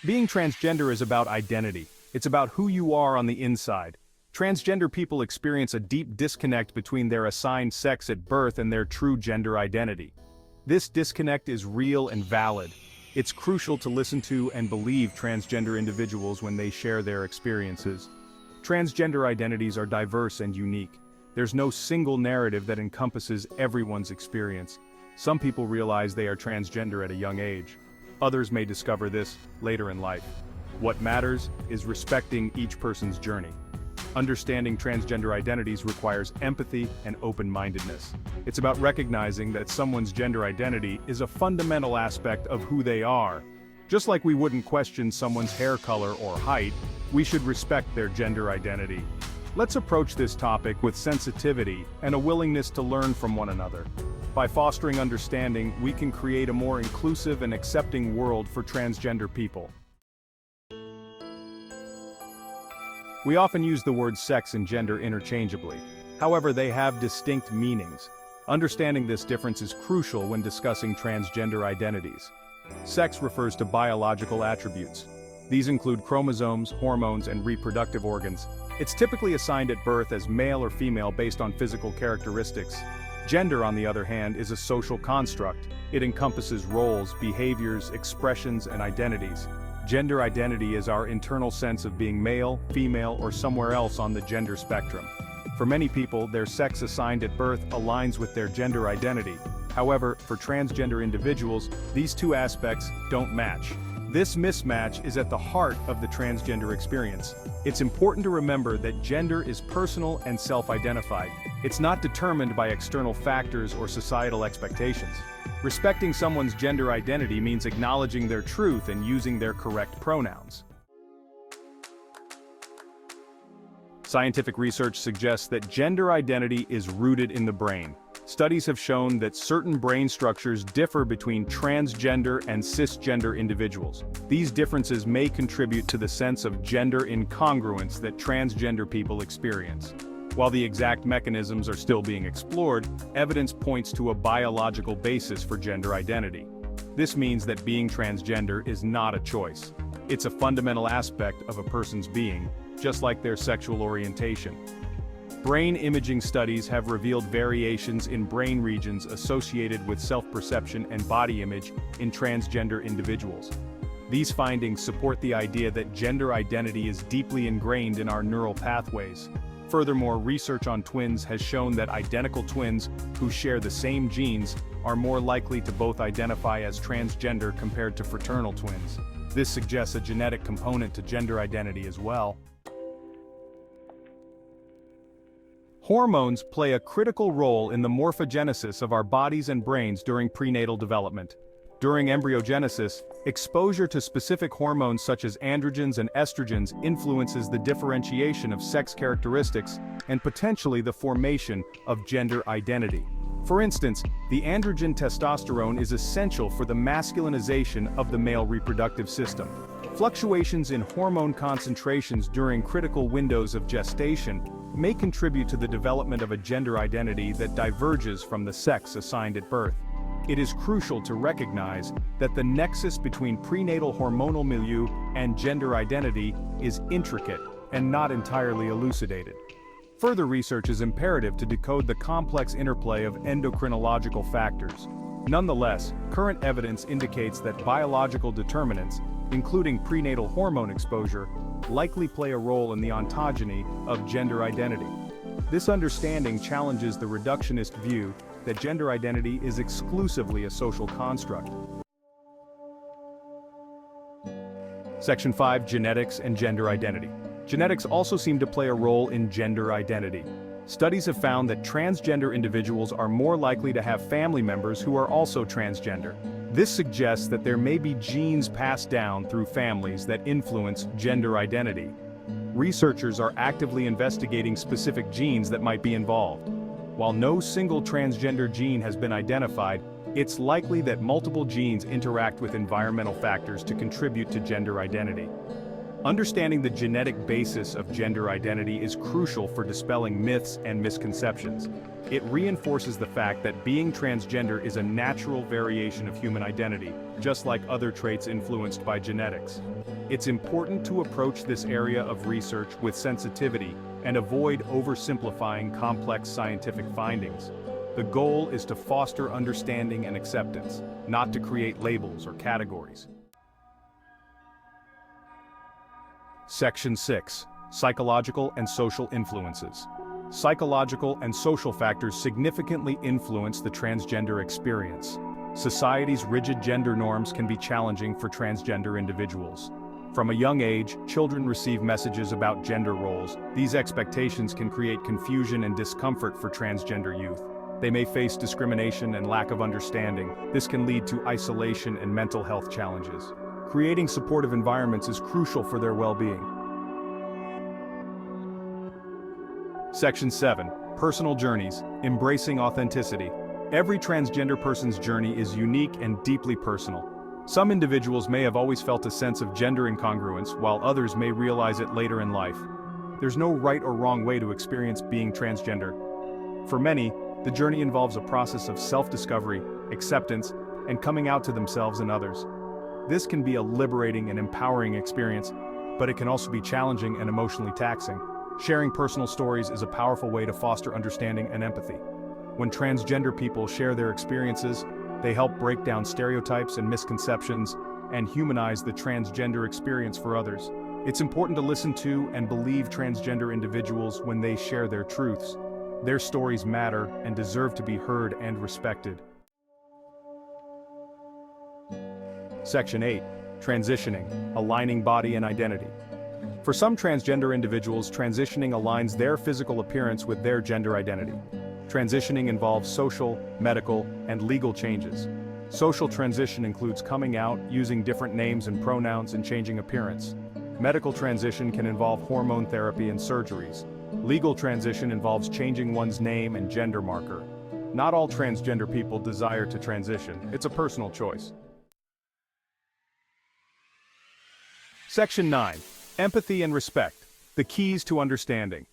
Being transgender is about identity. It's about who you are on the inside. Transgender people experience a deep disconnect between their assigned sex at birth and their true gender identity. This disconnect is real and valid. It's crucial to listen to and believe transgender individuals when they share their experiences. Transgender identities are diverse and unique. There's no single narrative that encompasses everyone's experience. Some people realize they are transgender at a young age. Others may discover this later in life. What matters is respecting each person's journey. Understanding transgender identities requires empathy and open-mindedness. It's about recognizing that someone's gender identity is a fundamental aspect of who they are. Just like we wouldn't question someone's hair color or height, we should respect their gender identity. Let's approach this topic with sensitivity and a willingness to learn from one another. By fostering understanding, we can create a more inclusive and accepting world for transgender people. We often use the words sex and gender interchangeably. However, they have distinct meanings. Understanding this difference is crucial when discussing transgender identities. Sex refers to biological attributes. These include chromosomes, hormones, and reproductive organs. It's typically assigned at birth as male or female based on physical characteristics. Gender, on the other hand, is a social construct. It encompasses roles, behaviors, expressions, and identities. Gender identity is our internal sense of being male, female, or somewhere else on the gender spectrum. For many people, their sex assigned at birth aligns with their gender identity. However, for transgender individuals, these two aspects don't match. This mismatch is at the heart of the transgender experience. It's important to remember that gender is personal and self-identified. It's not determined by external factors or societal expectations. Respecting someone's gender identity means acknowledging their truth and using their correct pronouns. Scientific research suggests that gender identity is rooted in the brain. Studies have shown that certain brain structures differ between transgender and cisgender individuals. These differences may contribute to the sense of gender incongruence that transgender people experience. While the exact mechanisms are still being explored, evidence points to a biological basis for gender identity. This means that being transgender is not a choice. It's a fundamental aspect of a person's being, just like their sexual orientation. Brain imaging studies have revealed variations in brain regions associated with self-perception and body image in transgender individuals. These findings support the idea that gender identity is deeply ingrained in our neural pathways. Furthermore, research on twins has shown that identical twins who share the same genes are more likely to both identify as transgender compared to fraternal twins. This suggests a genetic component to gender identity as well. Hormones play a critical role in the morphogenesis of our bodies and brains during prenatal development. During embryogenesis, exposure to specific hormones such as androgens and estrogens influences the differentiation of sex characteristics and potentially the formation of gender identity. For instance, the androgen testosterone is essential for the masculinization of the male reproductive system. Fluctuations in hormone concentrations during critical windows of gestation may contribute to the development of a gender identity that diverges from the sex assigned at birth. It is crucial to recognize that the nexus between prenatal hormonal milieu and gender identity is intricate and not entirely elucidated. Further research is imperative to decode the complex interplay of endocrinological factors. Nonetheless, current evidence indicates that biological determinants, including prenatal hormone exposure, likely play a role in the ontogeny of gender identity. This understanding challenges the reductionist view that gender identity is exclusively a social construct. Section 5. Genetics and gender identity. Genetics also seem to play a role in gender identity. Studies have found that transgender individuals are more likely to have family members who are also transgender. This suggests that there may be genes passed down through families that influence gender identity. Researchers are actively investigating specific genes that might be involved. While no single transgender gene has been identified, it's likely that multiple genes interact with environmental factors to contribute to gender identity. Understanding the genetic basis of gender identity is crucial for dispelling myths and misconceptions. It reinforces the fact that being transgender is a natural variation of human identity, just like other traits influenced by genetics. It's important to approach this area of research with sensitivity and avoid oversimplifying complex scientific findings. The goal is to foster understanding and acceptance, not to create labels or categories. Section 6. Psychological and social influences. Psychological and social factors significantly influence the transgender experience. Society's rigid gender norms can be challenging for transgender individuals. From a young age, children receive messages about gender roles. These expectations can create confusion and discomfort for transgender youth. They may face discrimination and lack of understanding. This can lead to isolation and mental health challenges. Creating supportive environments is crucial for their well-being. Section 7. Personal journeys. Embracing authenticity. Every transgender person's journey is unique and deeply personal. Some individuals may have always felt a sense of gender incongruence, while others may realize it later in life. There's no right or wrong way to experience being transgender. For many, the journey involves a process of self-discovery, acceptance, and coming out to themselves and others. This can be a liberating and empowering experience, but it can also be challenging and emotionally taxing. Sharing personal stories is a powerful way to foster understanding and empathy. When transgender people share their experiences, they help break down stereotypes and misconceptions and humanize the transgender experience for others. It's important to listen to and believe transgender individuals when they share their truths. Their stories matter and deserve to be heard and respected. Section 8. Transitioning, aligning body and identity. For some transgender individuals, transitioning aligns their physical appearance with their gender identity. Transitioning involves social, medical, and legal changes. Social transition includes coming out, using different names and pronouns, and changing appearance. Medical transition can involve hormone therapy and surgeries. Legal transition involves changing one's name and gender marker. Not all transgender people desire to transition. It's a personal choice. Section 9. Empathy and respect. The keys to understanding.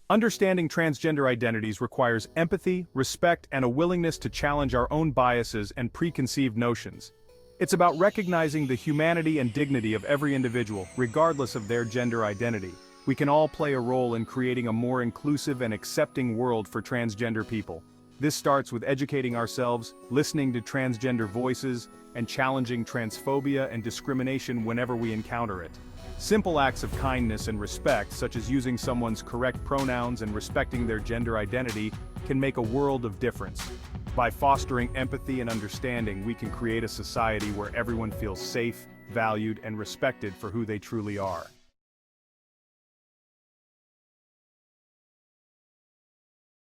Understanding transgender identities requires empathy, respect, and a willingness to challenge our own biases and preconceived notions. It's about recognizing the humanity and dignity of every individual, regardless of their gender identity. We can all play a role in creating a more inclusive and accepting world for transgender people. This starts with educating ourselves, listening to transgender voices, and challenging transphobia and discrimination whenever we encounter it. Simple acts of kindness and respect, such as using someone's correct pronouns and respecting their gender identity, can make a world of difference. By fostering empathy and understanding, we can create a society where everyone feels safe, valued, and respected for who they truly are.